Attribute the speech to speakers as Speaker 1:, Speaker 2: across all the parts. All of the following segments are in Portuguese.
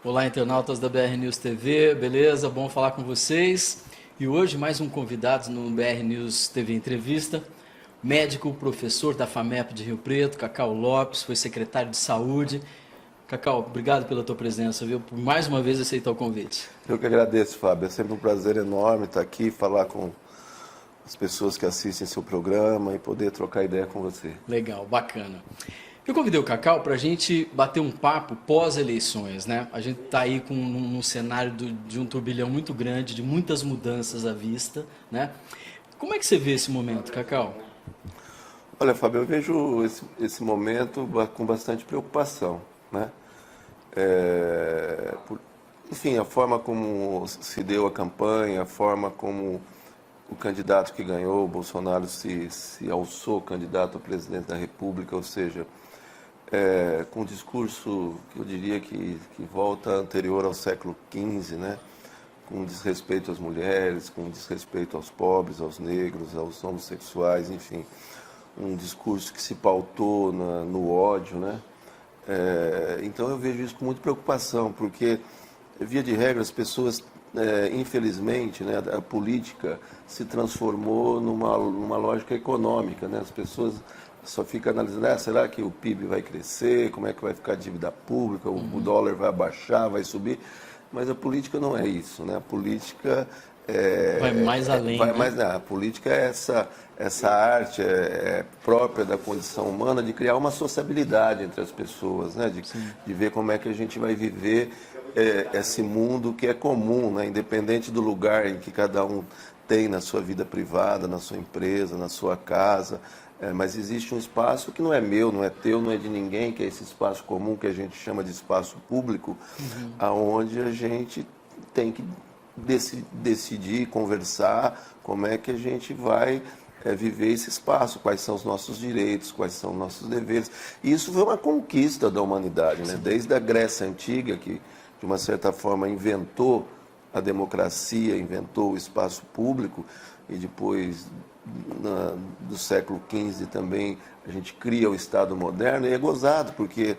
Speaker 1: Olá, internautas da BR News TV, beleza? Bom falar com vocês. E hoje mais um convidado no BR News TV Entrevista, médico, professor da FAMEP de Rio Preto, Cacau Lopes, foi secretário de Saúde. Cacau, obrigado pela tua presença, viu? Por mais uma vez aceitar o convite.
Speaker 2: Eu que agradeço, Fábio. É sempre um prazer enorme estar aqui, falar com as pessoas que assistem seu programa e poder trocar ideia com você.
Speaker 1: Legal, bacana. Eu convidei o Cacau para a gente bater um papo pós-eleições, né? A gente está aí com um cenário de um turbilhão muito grande, de muitas mudanças à vista, né? Como é que você vê esse momento, Cacau?
Speaker 2: Olha, Fábio, eu vejo esse momento com bastante preocupação, né? Enfim, a forma como se deu a campanha, a forma como o candidato que ganhou, o Bolsonaro, se alçou candidato a presidente da República, ou seja, com um discurso que eu diria que volta anterior ao século XV, né? Com desrespeito às mulheres, com desrespeito aos pobres, aos negros, aos homossexuais, enfim, um discurso que se pautou no ódio, né? Então eu vejo isso com muita preocupação, porque, via de regra, as pessoas, infelizmente, né, a política se transformou numa lógica econômica, né? As pessoas só ficam analisando, será que o PIB vai crescer, como é que vai ficar a dívida pública, o dólar vai abaixar, vai subir, mas a política não é isso, né? A política
Speaker 1: Vai mais além,
Speaker 2: vai
Speaker 1: né?
Speaker 2: mais, a política é essa arte própria da condição humana de criar uma sociabilidade entre as pessoas, né? De ver como é que a gente vai viver esse mundo que é comum, né? Independente do lugar em que cada um tem na sua vida privada, na sua empresa, na sua casa. Mas existe um espaço que não é meu, não é teu, não é de ninguém, que é esse espaço comum que a gente chama de espaço público, aonde a gente tem que decidir, conversar como é que a gente vai viver esse espaço, quais são os nossos direitos, quais são os nossos deveres. E isso foi uma conquista da humanidade, né? Desde a Grécia Antiga, que de uma certa forma inventou a democracia, inventou o espaço público, e depois do século XV também a gente cria o Estado moderno, e é gozado, porque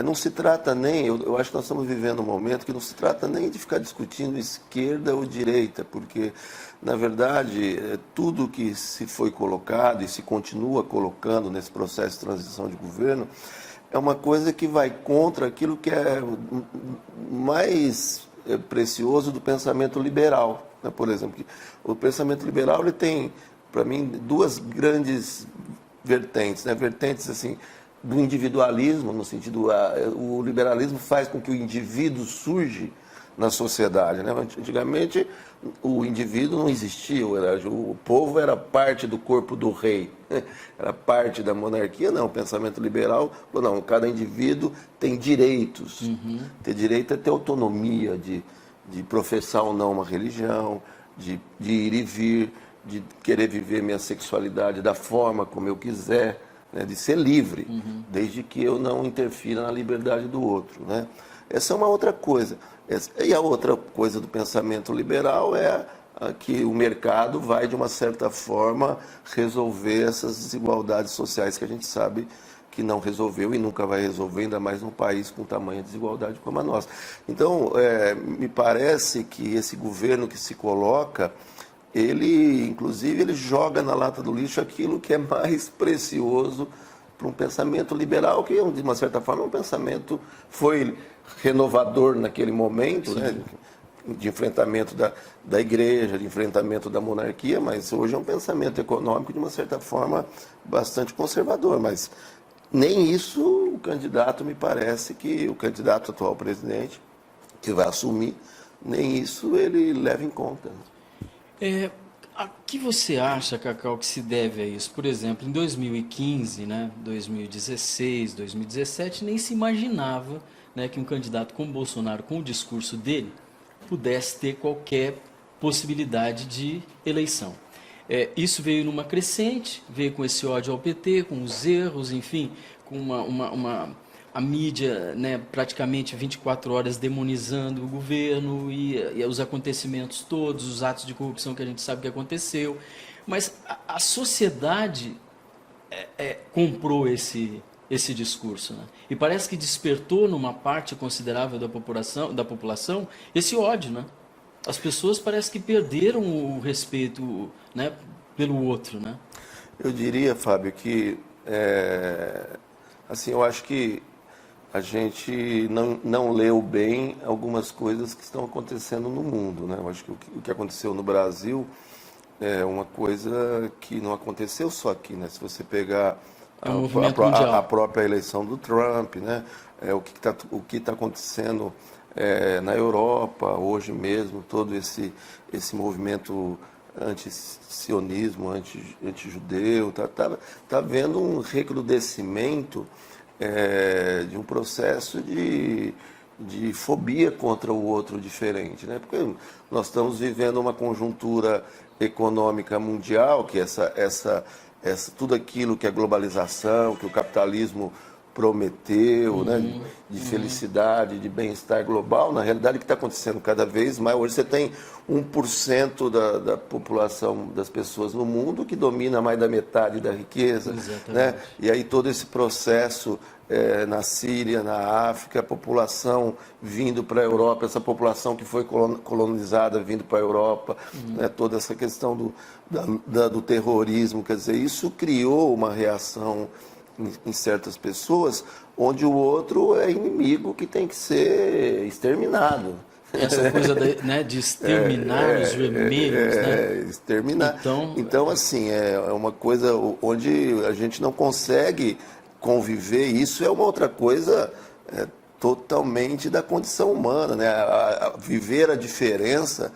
Speaker 2: não se trata nem, eu acho que nós estamos vivendo um momento que não se trata nem de ficar discutindo esquerda ou direita, porque, na verdade, tudo que se foi colocado e se continua colocando nesse processo de transição de governo é uma coisa que vai contra aquilo que é mais precioso do pensamento liberal, né? Por exemplo, o pensamento liberal ele tem, para mim, duas grandes vertentes, né? Vertentes assim, do individualismo, no sentido, o liberalismo faz com que o indivíduo surge na sociedade, né? Antigamente o indivíduo não existia, o povo era parte do corpo do rei, era parte da monarquia. Não, o pensamento liberal, não, cada indivíduo tem direitos, ter direito é ter autonomia de professar ou não uma religião, de ir e vir, de querer viver minha sexualidade da forma como eu quiser, né, de ser livre, desde que eu não interfira na liberdade do outro, né? Essa é uma outra coisa. E a outra coisa do pensamento liberal é que o mercado vai, de uma certa forma, resolver essas desigualdades sociais que a gente sabe que não resolveu e nunca vai resolver, ainda mais num país com tamanha desigualdade como a nossa. Então, me parece que esse governo que se coloca, inclusive, ele joga na lata do lixo aquilo que é mais precioso para um pensamento liberal, que, de uma certa forma, um pensamento foi renovador naquele momento, né? De enfrentamento da igreja, de enfrentamento da monarquia, mas hoje é um pensamento econômico, de uma certa forma, bastante conservador. Mas nem isso o candidato, me parece que o candidato atual presidente, que vai assumir, nem isso ele leva em conta.
Speaker 1: A que você acha, Cacau, que se deve a isso? Por exemplo, em 2015, né, 2016, 2017, nem se imaginava, né, que um candidato como Bolsonaro, com o discurso dele, pudesse ter qualquer possibilidade de eleição. Isso veio numa crescente, veio com esse ódio ao PT, com os erros, enfim, com a mídia, né, praticamente 24 horas demonizando o governo e os acontecimentos todos, os atos de corrupção que a gente sabe que aconteceu. Mas a sociedade comprou esse esse discurso, né? E parece que despertou numa parte considerável da população esse ódio, né? As pessoas parece que perderam o respeito, né, pelo outro, né?
Speaker 2: Eu diria, Fábio, que assim, eu acho que a gente não leu bem algumas coisas que estão acontecendo no mundo, né? Eu acho que o que aconteceu no Brasil é uma coisa que não aconteceu só aqui, né? Se você pegar
Speaker 1: É um movimento mundial.
Speaker 2: a própria eleição do Trump, né? O que tá acontecendo na Europa hoje mesmo, todo esse movimento anti-sionismo, anti-judeu, tá havendo um recrudescimento de um processo de fobia contra o outro diferente, né? Porque nós estamos vivendo uma conjuntura econômica mundial, que tudo aquilo que a globalização, que o capitalismo prometeu, né, de felicidade, de bem-estar global, na realidade o que está acontecendo cada vez mais, hoje você tem 1% da população das pessoas no mundo que domina mais da metade da riqueza, né? E aí todo esse processo na Síria, na África, a população vindo para a Europa, essa população que foi colonizada vindo para a Europa, né? Toda essa questão do terrorismo, quer dizer, isso criou uma reação em certas pessoas, onde o outro é inimigo que tem que ser exterminado.
Speaker 1: Essa coisa de exterminar os vermelhos, né?
Speaker 2: Exterminar. Então, assim, é uma coisa onde a gente não consegue conviver. Isso é uma outra coisa totalmente da condição humana, né? Viver a diferença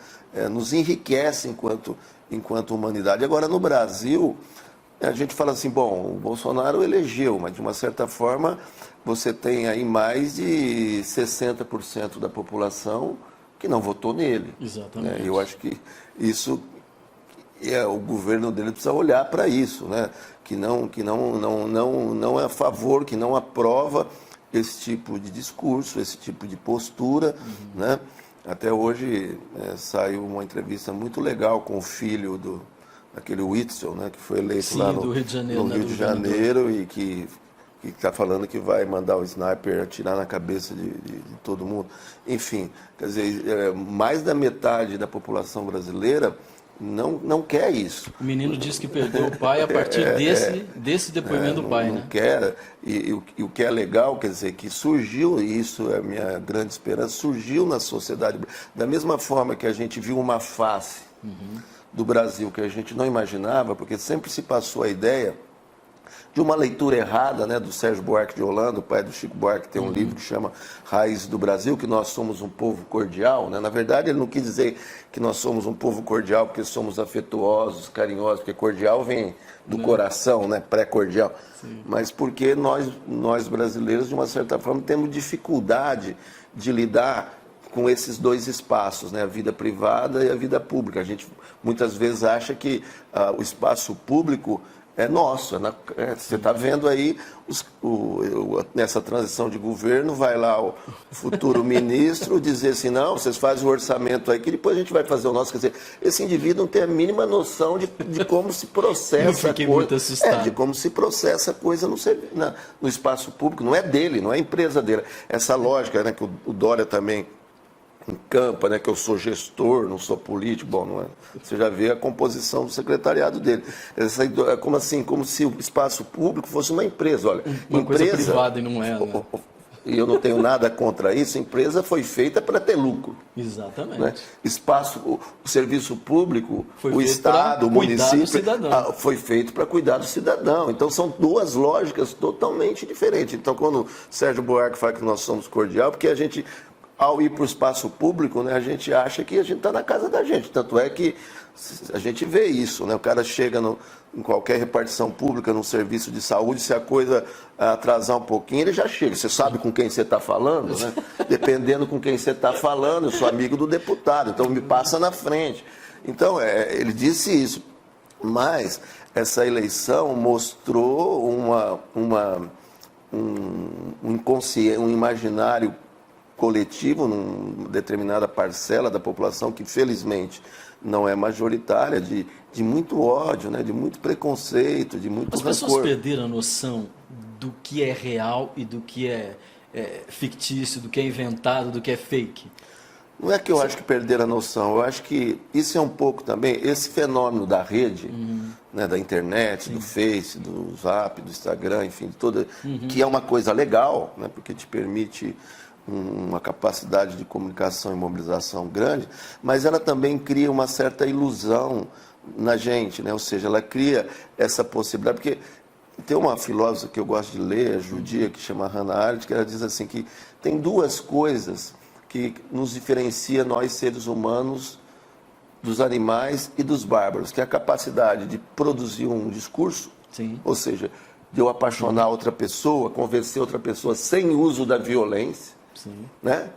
Speaker 2: nos enriquece enquanto humanidade. Agora, no Brasil, a gente fala assim, bom, o Bolsonaro elegeu, mas de uma certa forma você tem aí mais de 60% da população que não votou nele.
Speaker 1: Exatamente.
Speaker 2: Eu acho que isso, o governo dele precisa olhar para isso, né? Que não é a favor, que não aprova esse tipo de discurso, esse tipo de postura, né? Até hoje saiu uma entrevista muito legal com o filho daquele Witzel, né, que foi eleito lá no
Speaker 1: Rio de Janeiro,
Speaker 2: Rio de Janeiro e que está falando que vai mandar o sniper atirar na cabeça de todo mundo. Enfim, quer dizer, mais da metade da população brasileira não quer isso.
Speaker 1: O menino disse que perdeu o pai a partir desse depoimento do pai,
Speaker 2: não
Speaker 1: né?
Speaker 2: Quer, e o que é legal, quer dizer, que surgiu, e isso é a minha grande esperança, surgiu na sociedade, da mesma forma que a gente viu uma face do Brasil que a gente não imaginava, porque sempre se passou a ideia de uma leitura errada, né, do Sérgio Buarque de Holanda, o pai do Chico Buarque, tem um livro que chama Raízes do Brasil, que nós somos um povo cordial, né? Na verdade, ele não quis dizer que nós somos um povo cordial porque somos afetuosos, carinhosos, porque cordial vem do coração, né, pré-cordial, mas porque nós brasileiros, de uma certa forma, temos dificuldade de lidar com esses dois espaços, né, a vida privada e a vida pública. A gente muitas vezes acha que o espaço público é nosso. Você está vendo aí, nessa transição de governo, vai lá o futuro ministro dizer assim, não, vocês fazem o orçamento aí, que depois a gente vai fazer o nosso. Quer dizer, esse indivíduo não tem a mínima noção de como se processa a coisa.
Speaker 1: Muito assustado.
Speaker 2: De como se processa a coisa no espaço público. Não é dele, não é a empresa dele. Essa lógica, né, que o Dória também encampa, né, que eu sou gestor, não sou político, bom, não é. Você já vê a composição do secretariado dele. É como se o espaço público fosse uma empresa. Olha,
Speaker 1: uma coisa privada e não é, né?
Speaker 2: E eu não tenho nada contra isso, a empresa foi feita para ter lucro.
Speaker 1: Exatamente.
Speaker 2: Né? O serviço público,
Speaker 1: foi
Speaker 2: o Estado, o município,
Speaker 1: foi
Speaker 2: feito para cuidar do cidadão. Então são duas lógicas totalmente diferentes. Então quando o Sérgio Buarque fala que nós somos cordial, porque a gente, ao ir para o espaço público, né, a gente acha que a gente está na casa da gente. Tanto é que a gente vê isso, né? O cara chega em qualquer repartição pública, num serviço de saúde, se a coisa atrasar um pouquinho, ele já chega. Você sabe com quem você está falando, né? Dependendo com quem você está falando, eu sou amigo do deputado, então me passa na frente. Então, ele disse isso. Mas essa eleição mostrou um imaginário coletivo, numa determinada parcela da população que, felizmente, não é majoritária, de muito ódio, né? De muito preconceito, de muito rancor.
Speaker 1: As pessoas perderam a noção do que é real e do que é fictício, do que é inventado, do que é fake?
Speaker 2: Não é que eu acho que perderam a noção, eu acho que isso é um pouco também, esse fenômeno da rede, né, da internet, do Face, do Zap, do Instagram, enfim, toda, que é uma coisa legal, né, porque te permite uma capacidade de comunicação e mobilização grande, mas ela também cria uma certa ilusão na gente, né, ou seja, ela cria essa possibilidade, porque tem uma filósofa que eu gosto de ler, judia, que chama Hannah Arendt, que ela diz assim que tem duas coisas que nos diferencia nós, seres humanos, dos animais e dos bárbaros, que é a capacidade de produzir um discurso,
Speaker 1: Sim.
Speaker 2: ou seja, de eu apaixonar outra pessoa, convencer outra pessoa sem uso da violência,
Speaker 1: Sim.
Speaker 2: né?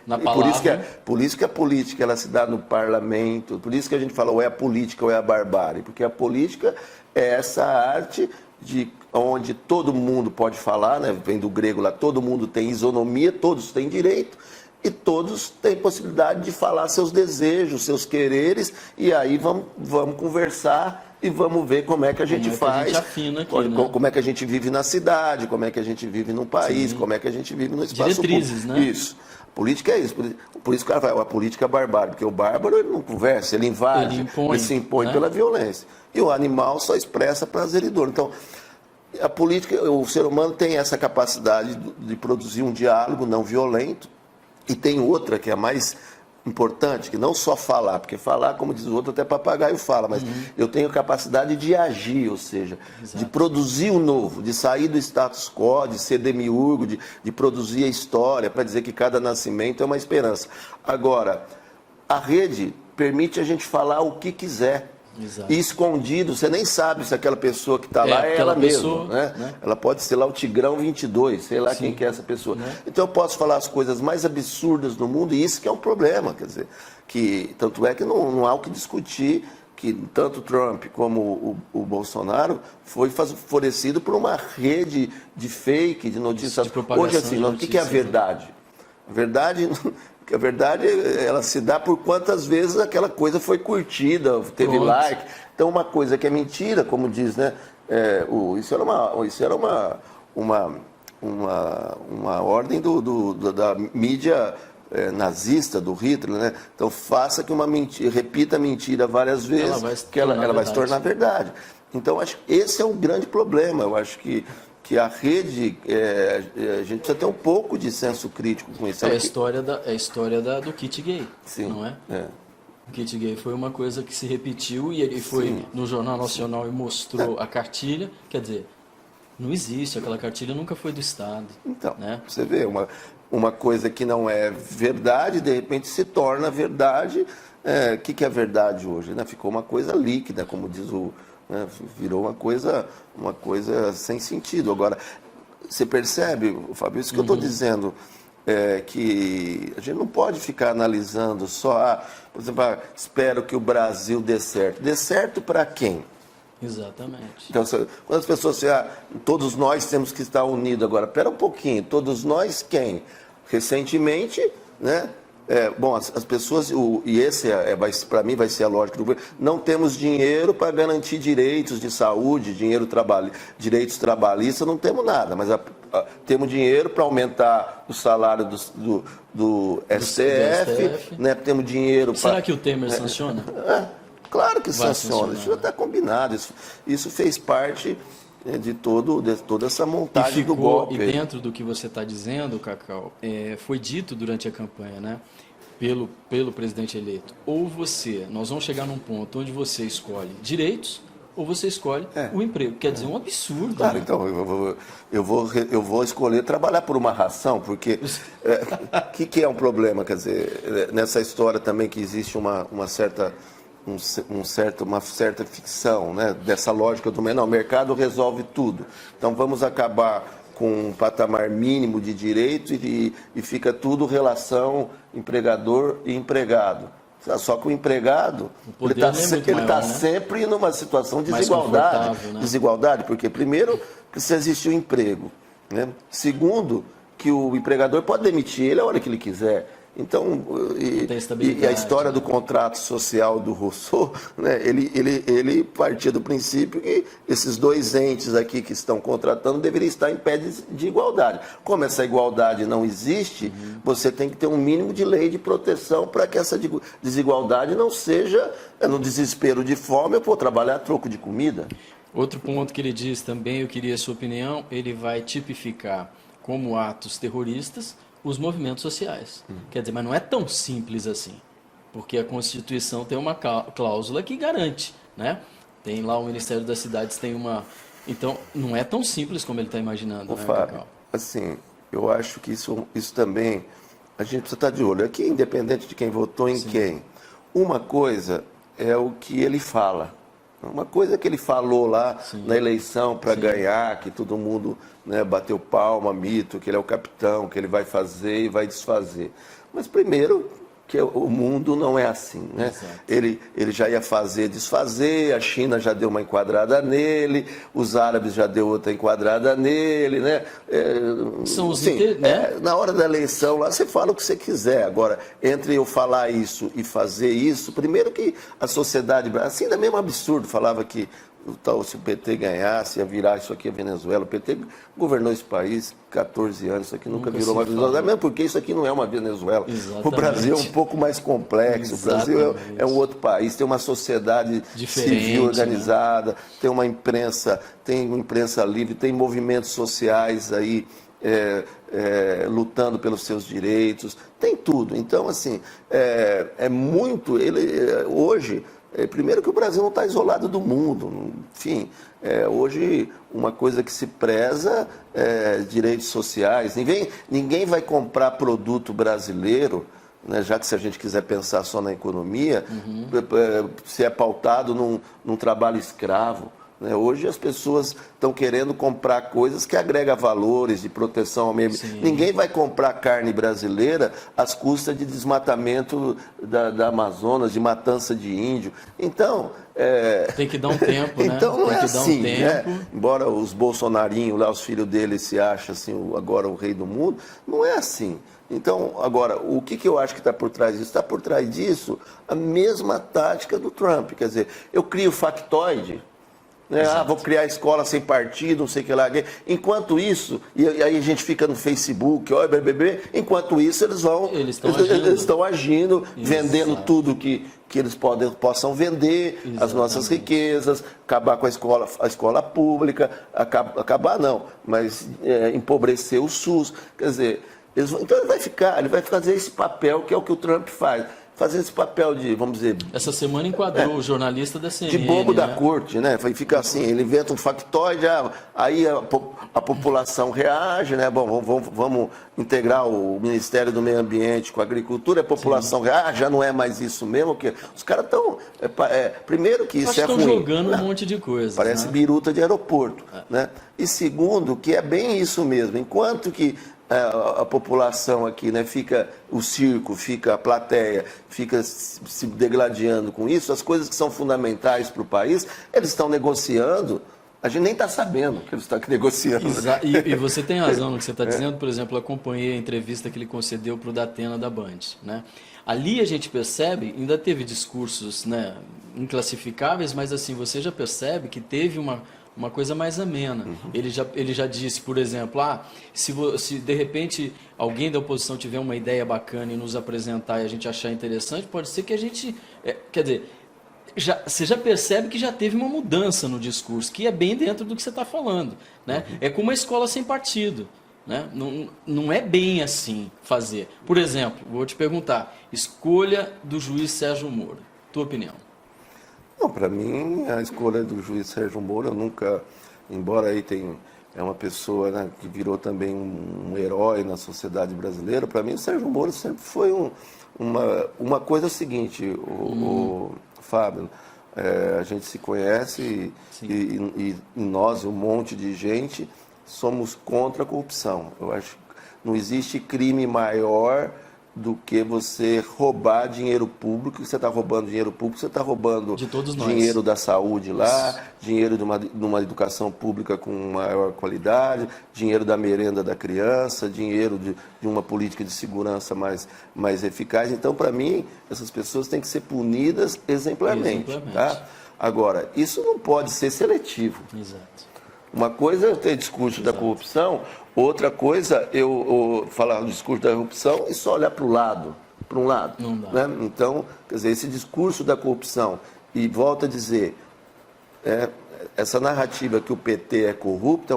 Speaker 1: Na
Speaker 2: E
Speaker 1: palavra.
Speaker 2: por isso que a política ela se dá no parlamento, por isso que a gente fala ou é a política ou é a barbárie, porque a política é essa arte de onde todo mundo pode falar, né? Vem do grego lá, todo mundo tem isonomia, todos têm direito, e todos têm possibilidade de falar seus desejos, seus quereres, e aí vamos conversar e vamos ver como é que a gente faz.
Speaker 1: A gente afina aqui, né?
Speaker 2: Como é que a gente vive na cidade, como é que a gente vive num país, como é que a gente vive no espaço
Speaker 1: Diretrizes,
Speaker 2: público.
Speaker 1: né?
Speaker 2: Isso. Política é isso. Por isso que o cara fala, a política é barbárie, porque o bárbaro ele não conversa, ele invade, ele se impõe, né, pela violência. E o animal só expressa prazer e dor. Então, a política, o ser humano tem essa capacidade de produzir um diálogo não violento. E tem outra que é a mais importante, que não só falar, porque falar, como diz o outro, até papagaio fala, mas eu tenho capacidade de agir, ou seja, de produzir o novo, de sair do status quo, de ser demiurgo, de produzir a história, para dizer que cada nascimento é uma esperança. Agora, a rede permite a gente falar o que quiser.
Speaker 1: Exato.
Speaker 2: E escondido, você nem sabe se aquela pessoa que está lá é ela mesma, né? Ela pode ser lá o Tigrão 22, sei lá quem que é essa pessoa. Então eu posso falar as coisas mais absurdas do mundo e isso que é um problema, quer dizer, que tanto é que não há o que discutir que tanto Trump como o Bolsonaro foi favorecido por uma rede de fake, de notícias.
Speaker 1: De propagação.
Speaker 2: Hoje assim, o que é a verdade? A verdade, ela se dá por quantas vezes aquela coisa foi curtida, teve like. Então, uma coisa que é mentira, como diz, né? Isso era uma ordem da mídia nazista, do Hitler, né? Então, faça que repita a mentira várias vezes, ela vai se tornar verdade. Então, acho que esse é um grande problema. Eu acho que a rede, a gente precisa ter um pouco de senso crítico com isso.
Speaker 1: É a história do kit gay,
Speaker 2: Sim,
Speaker 1: não é? O kit gay foi uma coisa que se repetiu e ele foi no Jornal Nacional e mostrou a cartilha. Quer dizer, não existe, aquela cartilha nunca foi do Estado.
Speaker 2: Então,
Speaker 1: né?
Speaker 2: Você vê, uma coisa que não é verdade, de repente se torna verdade. O que é verdade hoje? Né? Ficou uma coisa líquida, como diz virou uma coisa sem sentido. Agora, você percebe, Fábio, isso que eu estou dizendo, que a gente não pode ficar analisando só, por exemplo, espero que o Brasil dê certo. Dê certo para quem?
Speaker 1: Exatamente.
Speaker 2: Então, quando as pessoas dizem, todos nós temos que estar unidos agora, espera um pouquinho, todos nós quem? Recentemente, né? Bom, as pessoas, e esse para mim vai ser a lógica do governo, não temos dinheiro para garantir direitos de saúde, direitos trabalhistas, não temos nada, mas temos dinheiro para aumentar o salário do STF, né? Temos dinheiro para...
Speaker 1: Será que o Temer sanciona?
Speaker 2: Claro que sanciona, isso já está combinado, isso fez parte de toda essa montagem do golpe.
Speaker 1: E dentro do que você está dizendo, Cacau, foi dito durante a campanha, né, pelo presidente eleito, nós vamos chegar num ponto onde você escolhe direitos ou você escolhe o emprego. Quer dizer, um absurdo.
Speaker 2: Claro,
Speaker 1: né?
Speaker 2: então, eu vou escolher trabalhar por uma ração, porque que é um problema, quer dizer, nessa história também que existe uma certa ficção, né, dessa lógica do o mercado resolve tudo. Então vamos acabar com um patamar mínimo de direitos e fica tudo relação empregador e empregado. Só que o empregado ele está sempre numa situação de desigualdade.
Speaker 1: Né?
Speaker 2: Desigualdade, porque primeiro precisa existir o emprego, né? Segundo, que o empregador pode demitir ele a hora que ele quiser. Então,
Speaker 1: tem
Speaker 2: e a
Speaker 1: estabilidade,
Speaker 2: história do contrato social do Rousseau, né, ele partia do princípio que esses dois entes aqui que estão contratando deveriam estar em pé de igualdade. Como essa igualdade não existe, você tem que ter um mínimo de lei de proteção para que essa desigualdade não seja no desespero de fome, eu vou trabalhar a troco de comida.
Speaker 1: Outro ponto que ele diz também, eu queria a sua opinião, ele vai tipificar como atos terroristas os movimentos sociais. Quer dizer, mas não é tão simples assim, porque a Constituição tem uma cláusula que garante, né? Tem lá o Ministério das Cidades, tem uma... Então, não é tão simples como ele está imaginando, né,
Speaker 2: Fábio,
Speaker 1: Cacau?
Speaker 2: assim, eu acho que isso também, a gente precisa estar de olho. Aqui, independente de quem votou em quem, uma coisa é o que ele fala. Uma coisa que ele falou lá na eleição para ganhar, que todo mundo, né, bateu palma, mito, que ele é o capitão, que ele vai fazer e vai desfazer. Mas primeiro, que o mundo não é assim, né? Ele já ia fazer, desfazer, a China já deu uma enquadrada nele, os árabes já deu outra enquadrada nele, né?
Speaker 1: São os
Speaker 2: na hora da eleição lá você fala o que você quiser. Agora, entre eu falar isso e fazer isso, primeiro que a sociedade, assim, ainda mesmo absurdo, falava que se o PT ganhasse, ia virar isso aqui a Venezuela. O PT governou esse país 14 anos, isso aqui nunca virou uma Venezuela, mesmo porque isso aqui não é uma Venezuela.
Speaker 1: Exatamente.
Speaker 2: O Brasil é um pouco mais complexo,
Speaker 1: Exatamente.
Speaker 2: O Brasil é um outro país, tem uma sociedade civil organizada, né? Tem uma imprensa livre, tem movimentos sociais aí lutando pelos seus direitos, tem tudo. Então, assim, hoje... Primeiro que o Brasil não está isolado do mundo, enfim, hoje uma coisa que se preza é direitos sociais. Ninguém vai comprar produto brasileiro, né, já que se a gente quiser pensar só na economia, se é pautado num trabalho escravo. Hoje as pessoas estão querendo comprar coisas que agregam valores de proteção ao meio ambiente. Ninguém vai comprar carne brasileira às custas de desmatamento da Amazonas, de matança de índio. Então...
Speaker 1: tem que dar um tempo, né?
Speaker 2: Então não
Speaker 1: tem
Speaker 2: é
Speaker 1: que
Speaker 2: assim,
Speaker 1: dar um tempo.
Speaker 2: né? Embora os bolsonarinhos lá, os filhos deles se acham assim, agora o rei do mundo, não é assim. Então, agora, o que eu acho que está por trás disso? Está por trás disso a mesma tática do Trump. Quer dizer, eu crio factoide... vou criar escola sem partido, não sei o que lá. Enquanto isso, e aí a gente fica no Facebook, enquanto isso eles estão agindo, vendendo tudo que eles possam vender, as nossas riquezas, acabar com a escola pública, acabar não, mas empobrecer o SUS. Quer dizer, então ele vai fazer esse papel que é o que o Trump faz. Fazer esse papel de, vamos dizer...
Speaker 1: Essa semana enquadrou o jornalista da CNN.
Speaker 2: De bobo da corte, né? Fica assim, ele inventa um factoide, aí a população reage, né? Bom, vamos integrar o Ministério do Meio Ambiente com a Agricultura, a população reage, já não é mais isso mesmo, que os caras estão... primeiro que isso é ruim.
Speaker 1: Estão jogando um monte de coisa.
Speaker 2: Parece biruta de aeroporto, né? E segundo, que é bem isso mesmo, enquanto que a população aqui, né, fica o circo, fica a plateia, fica se degladiando com isso, as coisas que são fundamentais para o país, eles estão negociando, a gente nem está sabendo que eles estão negociando.
Speaker 1: E você tem razão no que você está dizendo, por exemplo, eu acompanhei a entrevista que ele concedeu para o Datena da Band, né? Ali a gente percebe, ainda teve discursos, né, inclassificáveis, mas assim, você já percebe que teve uma coisa mais amena. Ele já disse, por exemplo, se de repente alguém da oposição tiver uma ideia bacana e nos apresentar e a gente achar interessante, pode ser que a gente... quer dizer, você já percebe que já teve uma mudança no discurso, que é bem dentro do que você está falando, né? É como uma escola sem partido. Né? Não é bem assim fazer. Por exemplo, vou te perguntar, escolha do juiz Sérgio Moro, tua opinião?
Speaker 2: Não, para mim, a escolha do juiz Sérgio Moro, eu nunca, embora aí é uma pessoa, né, que virou também um herói na sociedade brasileira, para mim o Sérgio Moro sempre foi uma coisa seguinte, o Fábio, a gente se conhece e nós, um monte de gente, somos contra a corrupção. Eu acho que não existe crime maior do que você roubar dinheiro público. Você está roubando dinheiro público, você está roubando
Speaker 1: de todos nós.
Speaker 2: Dinheiro da saúde lá, dinheiro de uma educação pública com maior qualidade, dinheiro da merenda da criança, dinheiro de uma política de segurança mais eficaz. Então, para mim, essas pessoas têm que ser punidas exemplarmente. Tá? Agora, isso não pode ser seletivo.
Speaker 1: Exato.
Speaker 2: Uma coisa é ter discurso da corrupção, outra coisa eu falar do discurso da corrupção e só olhar para um lado.
Speaker 1: Não dá.
Speaker 2: Né? Então, quer dizer, esse discurso da corrupção, e volto a dizer, essa narrativa que o PT é corrupto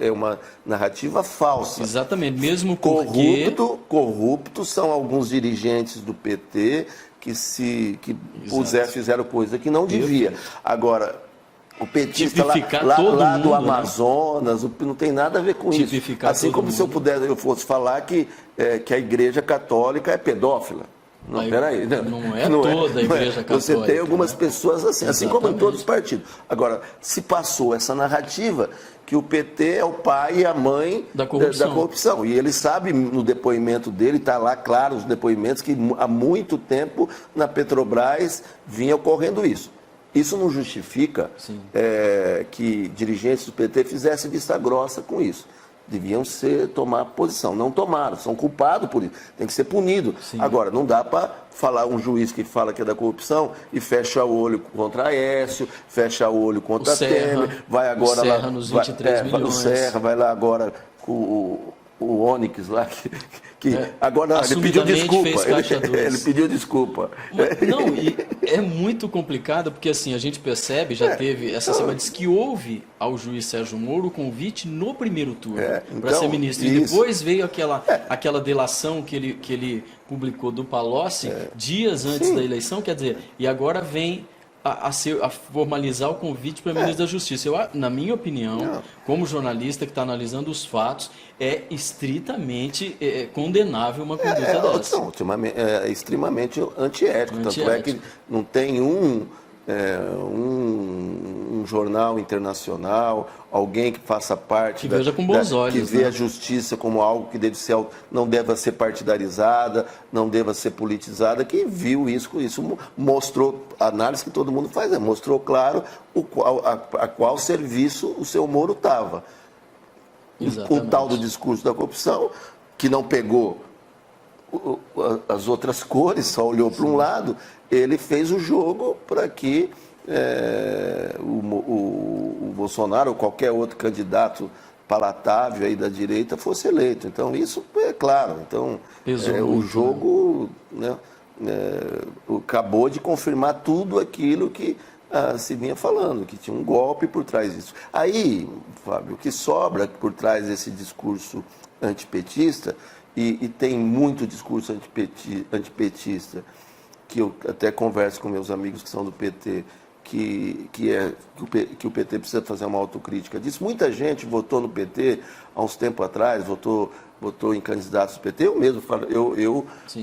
Speaker 2: é uma narrativa falsa.
Speaker 1: Exatamente, mesmo porque...
Speaker 2: Corruptos são alguns dirigentes do PT que fizeram coisa que não devia. Agora... O petista lá do Amazonas, né? Não tem nada a ver com isso. Assim como se eu fosse falar que a Igreja Católica é pedófila. Não, peraí.
Speaker 1: Não é toda a Igreja Católica.
Speaker 2: Você tem algumas pessoas assim como em todos os partidos. Agora, se passou essa narrativa que o PT é o pai e a mãe da corrupção. E ele sabe, no depoimento dele, está lá claro os depoimentos, que há muito tempo na Petrobras vinha ocorrendo isso. Isso não justifica que dirigentes do PT fizessem vista grossa com isso. Deviam tomar posição. Não tomaram, são culpados por isso. Tem que ser punido. Sim. Agora, não dá para falar um juiz que fala que é da corrupção e fecha o olho contra Aécio, fecha o olho contra Temer, vai agora lá...
Speaker 1: Nos 23 milhões.
Speaker 2: O Serra vai lá agora com o Onyx lá, agora ele pediu desculpa. Ele pediu desculpa.
Speaker 1: Não, e é muito complicado, porque assim, a gente percebe, já teve essa semana, diz que houve ao juiz Sérgio Moro o convite no primeiro turno para ser ministro. E depois veio aquela delação que ele publicou do Palocci dias antes da eleição, quer dizer, e agora vem a formalizar o convite para ministro da Justiça. Na minha opinião, como jornalista que está analisando os fatos, é estritamente condenável uma conduta dessa.
Speaker 2: É extremamente antiético. Tanto é que não tem um jornal internacional, alguém que faça parte...
Speaker 1: Que veja com bons olhos.
Speaker 2: Que vê a justiça como algo que não deva ser partidarizada, não deva ser politizada, que viu isso. Isso mostrou, a análise que todo mundo faz, mostrou claro a qual serviço o seu Moro estava. O tal do discurso da corrupção, que não pegou as outras cores, só olhou para um lado, ele fez o jogo para que o Bolsonaro ou qualquer outro candidato palatável aí da direita fosse eleito. Então, isso é claro. Então, o jogo acabou de confirmar tudo aquilo que se vinha falando, que tinha um golpe por trás disso. Aí, Fábio, o que sobra por trás desse discurso antipetista, e tem muito discurso antipetista, que eu até converso com meus amigos que são do PT, que o PT precisa fazer uma autocrítica disso. Muita gente votou no PT há uns tempos atrás, votou em candidatos do PT. Eu mesmo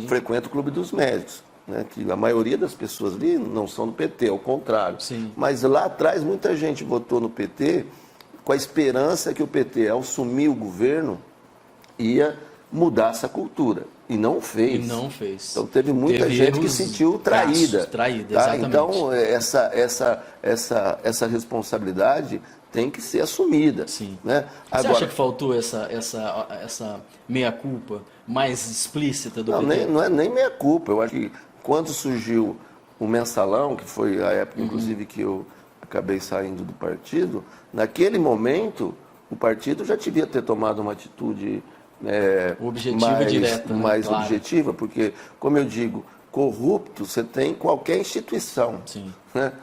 Speaker 2: frequento o Clube dos Médicos, né, que a maioria das pessoas ali não são do PT, ao contrário.
Speaker 1: Sim.
Speaker 2: Mas lá atrás muita gente votou no PT com a esperança que o PT, ao assumir o governo, ia mudar essa cultura. E não fez. Então teve muita gente que se sentiu traída.
Speaker 1: Exatamente.
Speaker 2: Então essa responsabilidade tem que ser assumida.
Speaker 1: Sim.
Speaker 2: Né?
Speaker 1: Você acha que faltou essa meia-culpa mais explícita do PT?
Speaker 2: Não é nem meia-culpa. Eu acho que quando surgiu o Mensalão, que foi a época, inclusive, que eu acabei saindo do partido, naquele momento o partido já devia ter tomado uma atitude
Speaker 1: objetiva e direta,
Speaker 2: mais objetiva, porque, como eu digo, corrupto você tem em qualquer instituição.
Speaker 1: Sim.
Speaker 2: Né?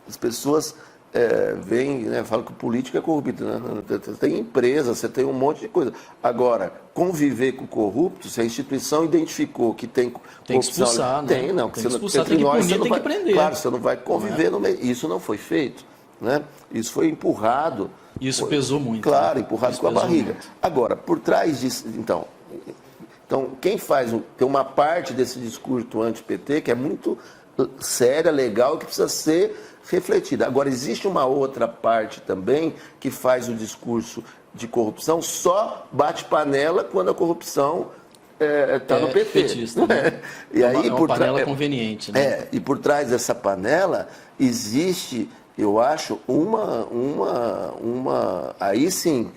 Speaker 2: As pessoas vêm, falam que o político é corrupto. Né? Você tem empresa, você tem um monte de coisa. Agora, conviver com o corrupto, se a instituição identificou que tem corrupção...
Speaker 1: Tem que expulsar, né?
Speaker 2: Tem que
Speaker 1: expulsar, tem que punir, tem que prender.
Speaker 2: Claro, você não vai conviver no meio. Isso não foi feito. Né? Isso foi empurrado.
Speaker 1: Isso pesou muito.
Speaker 2: Claro, empurrado com a barriga. Muito. Agora, por trás disso, então quem tem uma parte desse discurso anti-PT que é muito séria, legal, que precisa ser refletida. Agora, existe uma outra parte também que faz o discurso de corrupção, só bate panela quando a corrupção está no PT.
Speaker 1: Petista, né?
Speaker 2: E aí,
Speaker 1: é uma panela conveniente, né?
Speaker 2: E por trás dessa panela existe, eu acho, aí sim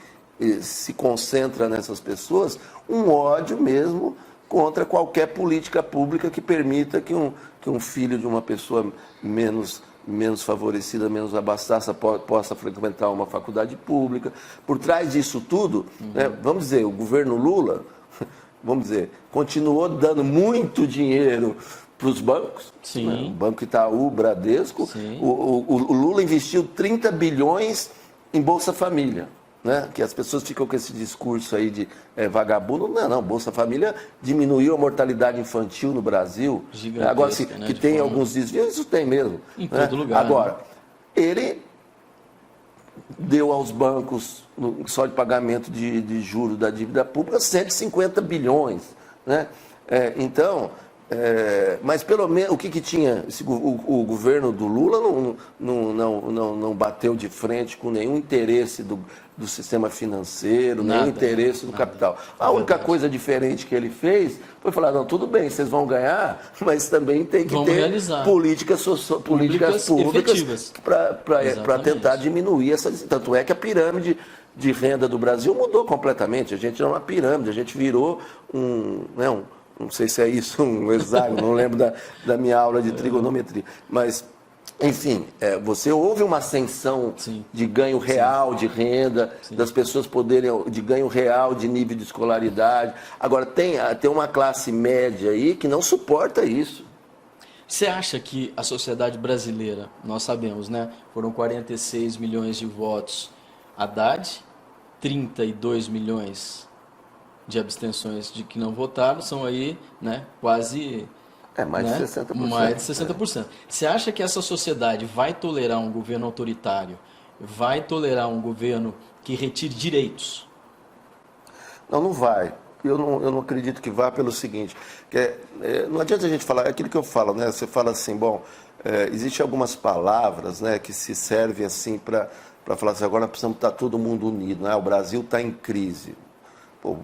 Speaker 2: se concentra nessas pessoas um ódio mesmo contra qualquer política pública que permita que um filho de uma pessoa menos favorecida, menos abastada, possa frequentar uma faculdade pública. Por trás disso tudo, né, vamos dizer, o governo Lula, continuou dando muito dinheiro para os bancos.
Speaker 1: Sim.
Speaker 2: Né, o Banco Itaú, Bradesco.
Speaker 1: Sim.
Speaker 2: O Lula investiu 30 bilhões em Bolsa Família. Né? Que as pessoas ficam com esse discurso aí de vagabundo. Não, Bolsa Família diminuiu a mortalidade infantil no Brasil. Agora, que tem alguns desvios, isso tem mesmo.
Speaker 1: Em todo lugar.
Speaker 2: Agora, ele deu aos bancos, só de pagamento de juros da dívida pública, 150 bilhões. Né? Mas pelo menos o que tinha? O governo do Lula não bateu de frente com nenhum interesse do sistema financeiro, nenhum interesse do capital. A única coisa diferente que ele fez foi falar, não, tudo bem, vocês vão ganhar, mas também tem que ter
Speaker 1: realizar
Speaker 2: políticas públicas para tentar diminuir essa. Tanto é que a pirâmide de renda do Brasil mudou completamente. A gente não é uma pirâmide, a gente virou não sei se é isso, um hexágono, não lembro da minha aula de trigonometria. Mas, enfim, você houve uma ascensão de ganho real de renda, das pessoas poderem, de ganho real de nível de escolaridade. Agora, tem uma classe média aí que não suporta isso.
Speaker 1: Você acha que a sociedade brasileira, nós sabemos, né? Foram 46 milhões de votos Haddad, 32 milhões de abstenções de que não votaram, são aí, né, quase...
Speaker 2: mais de 60%.
Speaker 1: Mais de 60%. Você acha que essa sociedade vai tolerar um governo autoritário? Vai tolerar um governo que retire direitos?
Speaker 2: Não vai. Eu não acredito que vá pelo seguinte, não adianta a gente falar, é aquilo que eu falo, né? Você fala assim, existem algumas palavras, né, que se servem assim para falar assim, agora precisamos estar todo mundo unido, né? O Brasil está em crise. Pô,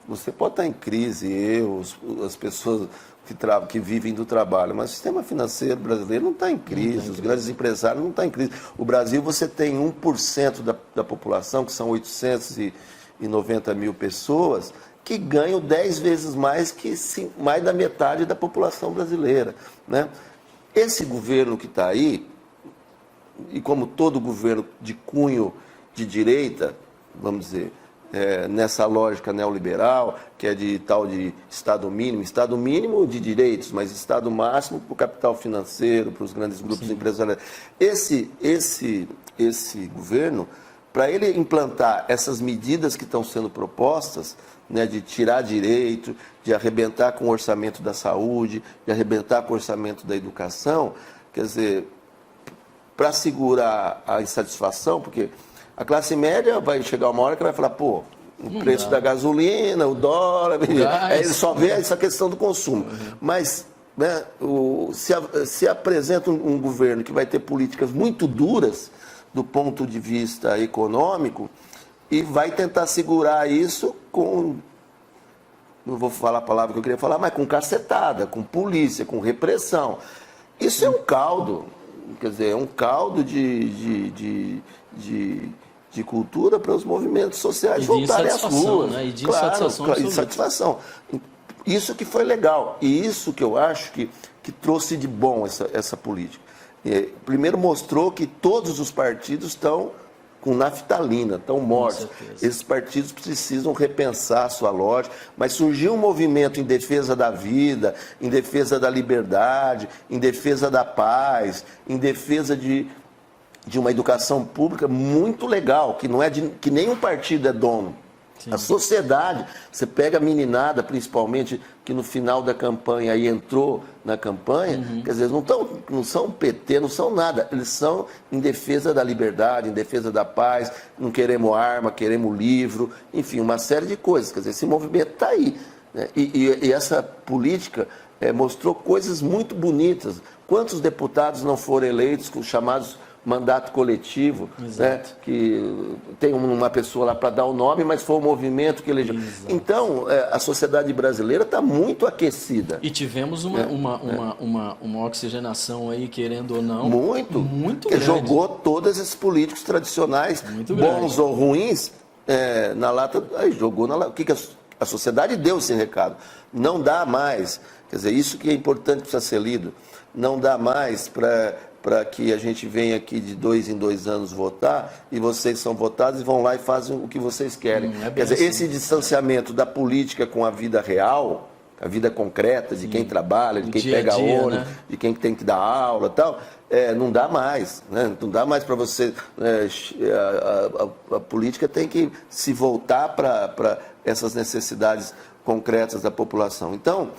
Speaker 2: você pode estar em crise, as pessoas que vivem do trabalho, mas o sistema financeiro brasileiro não está em crise, os grandes empresários não estão em crise. O Brasil, você tem 1% da população, que são 890 mil pessoas, que ganham 10 vezes mais mais da metade da população brasileira. Né? Esse governo que está aí, e como todo governo de cunho de direita, vamos dizer, nessa lógica neoliberal, que é de Estado mínimo de direitos, mas Estado máximo para o capital financeiro, para os grandes grupos empresariais. Esse governo, para ele implantar essas medidas que estão sendo propostas, né, de tirar direito, de arrebentar com o orçamento da saúde, de arrebentar com o orçamento da educação, quer dizer, para segurar a insatisfação, porque a classe média vai chegar uma hora que vai falar, pô, o preço da gasolina, o dólar, ele só vê essa questão do consumo. Mas, né, se apresenta um governo que vai ter políticas muito duras do ponto de vista econômico e vai tentar segurar isso com, não vou falar a palavra que eu queria falar, mas com cacetada, com polícia, com repressão. Isso é um caldo, quer dizer, é um caldo de cultura para os movimentos sociais voltarem às ruas.
Speaker 1: Né? E de
Speaker 2: insatisfação. Isso que foi legal. E isso que eu acho que trouxe de bom essa política. Primeiro mostrou que todos os partidos estão com naftalina, estão mortos. Esses partidos precisam repensar a sua lógica, mas surgiu um movimento em defesa da vida, em defesa da liberdade, em defesa da paz, em defesa de uma educação pública muito legal, que não é que nenhum partido é dono. Sim. A sociedade, você pega a meninada, principalmente, que no final da campanha aí entrou na campanha, quer dizer, não são PT, não são nada, eles são em defesa da liberdade, em defesa da paz, não queremos arma, queremos livro, enfim, uma série de coisas, quer dizer, esse movimento está aí. Né? E essa política mostrou coisas muito bonitas. Quantos deputados não foram eleitos, chamados mandato coletivo, né? Que tem uma pessoa lá para dar o nome, mas foi o movimento que elegeu.
Speaker 1: Exato.
Speaker 2: Então, a sociedade brasileira está muito aquecida.
Speaker 1: E tivemos uma oxigenação aí, querendo ou não,
Speaker 2: Muito
Speaker 1: grande.
Speaker 2: Jogou todos esses políticos tradicionais,
Speaker 1: Muito
Speaker 2: bons
Speaker 1: grande.
Speaker 2: ou ruins, na lata, aí jogou na lata. O que a sociedade deu esse recado? Não dá mais, quer dizer, isso que é importante, precisa ser lido, não dá mais para que a gente venha aqui de 2 em 2 anos votar e vocês são votados e vão lá e fazem o que vocês querem. Quer dizer,
Speaker 1: assim.
Speaker 2: esse distanciamento da política com a vida real, a vida concreta de quem trabalha, de quem pega ônibus,
Speaker 1: né?
Speaker 2: de quem tem que dar aula e tal, não dá mais. Né? Não dá mais para você... a política tem que se voltar para essas necessidades concretas da população. Então,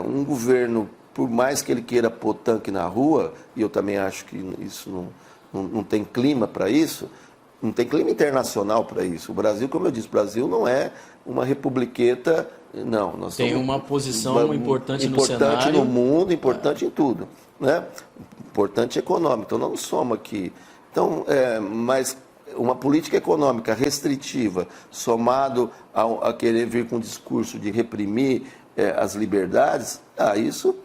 Speaker 2: um governo, por mais que ele queira pôr tanque na rua, e eu também acho que isso não tem clima para isso, não tem clima internacional para isso. O Brasil, como eu disse, o Brasil não é uma republiqueta, não. Nós
Speaker 1: tem
Speaker 2: somos
Speaker 1: uma posição importante no cenário.
Speaker 2: Importante no mundo, importante em tudo. Né? Importante econômico. Então, nós não somos aqui. Então, mas uma política econômica restritiva, somado a querer vir com um discurso de reprimir as liberdades, isso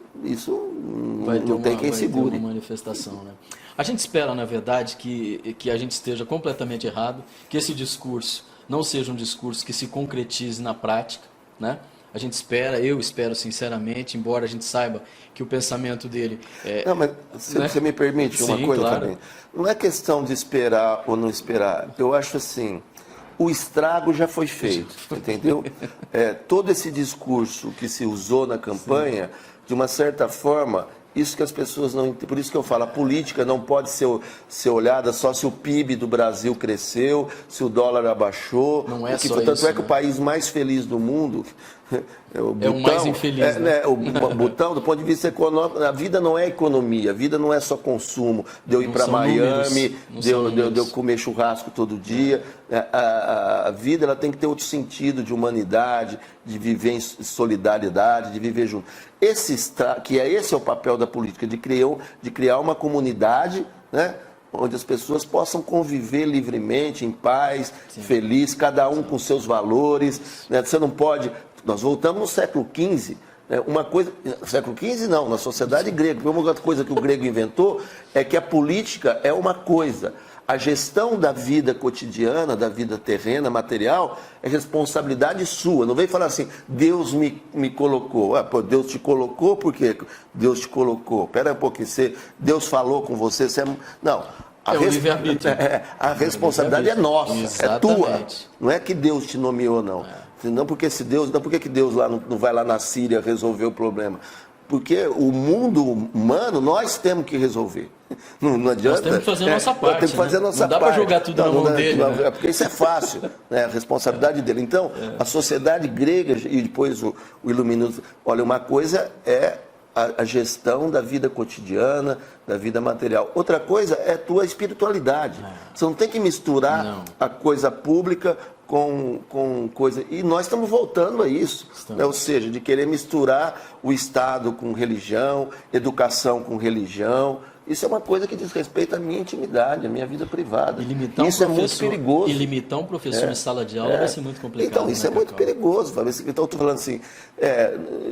Speaker 2: não tem quem segure.
Speaker 1: Vai ter uma manifestação, né? A gente espera, na verdade, que a gente esteja completamente errado, que esse discurso não seja um discurso que se concretize na prática, né? A gente espera, eu espero sinceramente, embora a gente saiba que o pensamento dele
Speaker 2: Não, mas se você me permite uma coisa
Speaker 1: claro.
Speaker 2: também. Não é questão de esperar ou não esperar. Eu acho assim, o estrago já foi feito, entendeu? Todo esse discurso que se usou na campanha, de uma certa forma, isso que as pessoas não entendem. Por isso que eu falo, a política não pode ser olhada só se o PIB do Brasil cresceu, se o dólar abaixou.
Speaker 1: Não é só
Speaker 2: tanto
Speaker 1: isso,
Speaker 2: é que o país mais feliz do mundo
Speaker 1: o mais infeliz, né?
Speaker 2: O Butão, do ponto de vista econômico, a vida não é economia, a vida não é só consumo, de eu ir para Miami, de eu comer churrasco todo dia. A vida ela tem que ter outro sentido de humanidade, de viver em solidariedade, de viver junto. Esse é o papel da política, de criar uma comunidade, né, onde as pessoas possam conviver livremente, em paz, feliz, cada um com seus valores. Né? Você não pode... Nós voltamos no século XV, uma coisa... Século XV não, na sociedade grega. Uma outra coisa que o grego inventou é que a política é uma coisa. A gestão da vida cotidiana, da vida terrena, material, é responsabilidade sua. Não vem falar assim, Deus me colocou. Deus te colocou, por quê? Deus te colocou. Espera um pouquinho, Deus falou com você. Não.
Speaker 1: O livre-arbítrio.
Speaker 2: A responsabilidade é nossa,
Speaker 1: Exatamente.
Speaker 2: é tua. Não é que Deus te nomeou, não. Não porque por que Deus lá não vai lá na Síria resolver o problema? Porque o mundo humano nós temos que resolver. Não adianta.
Speaker 1: Nós temos que fazer a nossa parte.
Speaker 2: Temos que fazer a nossa
Speaker 1: não dá para jogar tudo na mão dele.
Speaker 2: Né? Porque isso é fácil, né? A responsabilidade dele. Então, a sociedade grega e depois o iluminismo. Olha, uma coisa é a gestão da vida cotidiana, da vida material. Outra coisa é a tua espiritualidade. Você não tem que misturar a coisa pública com coisa... E nós estamos voltando a isso. Né? Ou seja, de querer misturar o Estado com religião, educação com religião. Isso é uma coisa que diz respeito à minha intimidade, à minha vida privada. Isso é muito perigoso.
Speaker 1: E limitar um professor em sala de aula vai ser muito complicado.
Speaker 2: Então, isso é muito perigoso. Então, eu estou falando assim,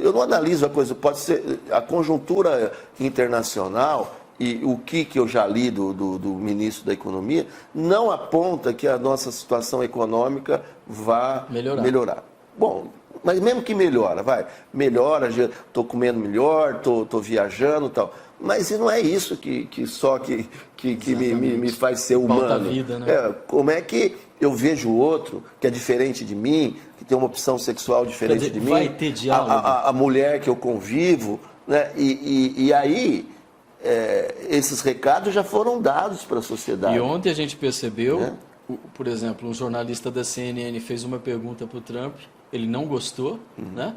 Speaker 2: eu não analiso a coisa, pode ser a conjuntura internacional e o que eu já li do ministro da Economia, não aponta que a nossa situação econômica vá melhorar. Bom, mas mesmo que melhora, melhora, estou comendo melhor, estou viajando e tal. Mas não é isso que me faz ser humano.
Speaker 1: Falta vida, né?
Speaker 2: Como é que eu vejo o outro, que é diferente de mim, que tem uma opção sexual diferente de mim,
Speaker 1: vai ter diálogo.
Speaker 2: A mulher que eu convivo, né? E aí, esses recados já foram dados para a sociedade.
Speaker 1: E ontem a gente percebeu, por exemplo, um jornalista da CNN fez uma pergunta para o Trump, ele não gostou, né?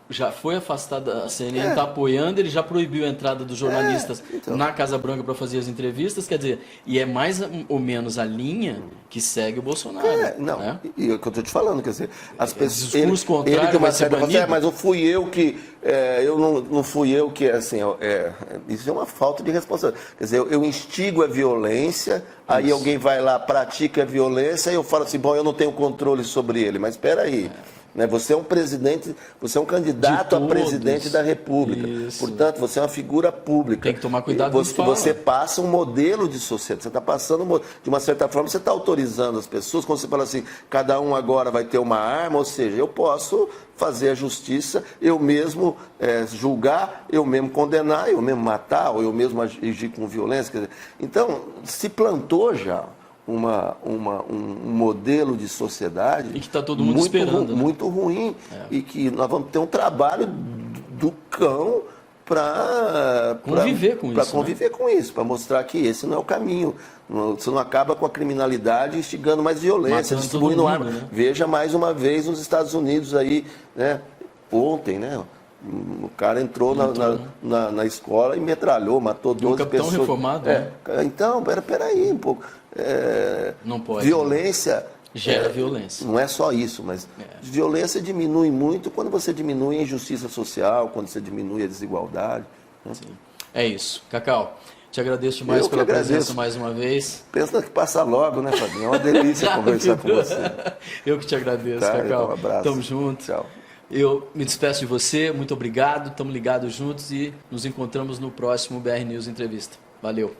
Speaker 1: já foi afastado, a CNN está apoiando, ele já proibiu a entrada dos jornalistas na Casa Branca para fazer as entrevistas, quer dizer, e é mais ou menos a linha que segue o Bolsonaro.
Speaker 2: Não,
Speaker 1: né?
Speaker 2: e é o que eu estou te falando, quer dizer, as pessoas.
Speaker 1: Discurso contrário
Speaker 2: tem uma
Speaker 1: vai ser
Speaker 2: certa
Speaker 1: banido?
Speaker 2: mas eu fui eu que. Eu não fui eu que, assim, isso é uma falta de responsabilidade. Quer dizer, eu instigo a violência, aí alguém vai lá, pratica a violência, e eu falo assim, bom, eu não tenho controle sobre ele, mas espera aí. Né? Você é um presidente, você é um candidato a presidente da República.
Speaker 1: Isso.
Speaker 2: Portanto, você é uma figura pública.
Speaker 1: Tem que tomar cuidado com o que fala.
Speaker 2: Você passa um modelo de sociedade. Você está passando, de uma certa forma, você está autorizando as pessoas, quando você fala assim, cada um agora vai ter uma arma, ou seja, eu posso fazer a justiça, eu mesmo julgar, eu mesmo condenar, eu mesmo matar, ou eu mesmo agir com violência. Quer dizer, então, se plantou já um modelo de sociedade
Speaker 1: e que está todo mundo esperando, né?
Speaker 2: muito ruim, e que nós vamos ter um trabalho do cão para
Speaker 1: conviver com isso,
Speaker 2: conviver com isso, para mostrar que esse não é o caminho. Você não acaba com a criminalidade instigando mais violência, distribuindo arma. Né? Veja mais uma vez nos Estados Unidos aí, né? Ontem, né? O cara entrou na escola e metralhou, matou 12 pessoas.
Speaker 1: Um capitão reformado, né?
Speaker 2: Então, peraí um pouco.
Speaker 1: Não pode.
Speaker 2: Violência
Speaker 1: gera violência.
Speaker 2: Não é só isso, mas violência diminui muito quando você diminui a injustiça social, quando você diminui a desigualdade. Né?
Speaker 1: Sim. É isso. Cacau, te agradeço demais pela presença mais uma vez.
Speaker 2: Pensa que passa logo, né, Fabinho? É uma delícia conversar com você.
Speaker 1: Eu que te agradeço, Cacau.
Speaker 2: Então, um abraço.
Speaker 1: Tamo junto.
Speaker 2: Tchau.
Speaker 1: Eu me despeço de você, muito obrigado, estamos ligados juntos e nos encontramos no próximo BR News Entrevista. Valeu!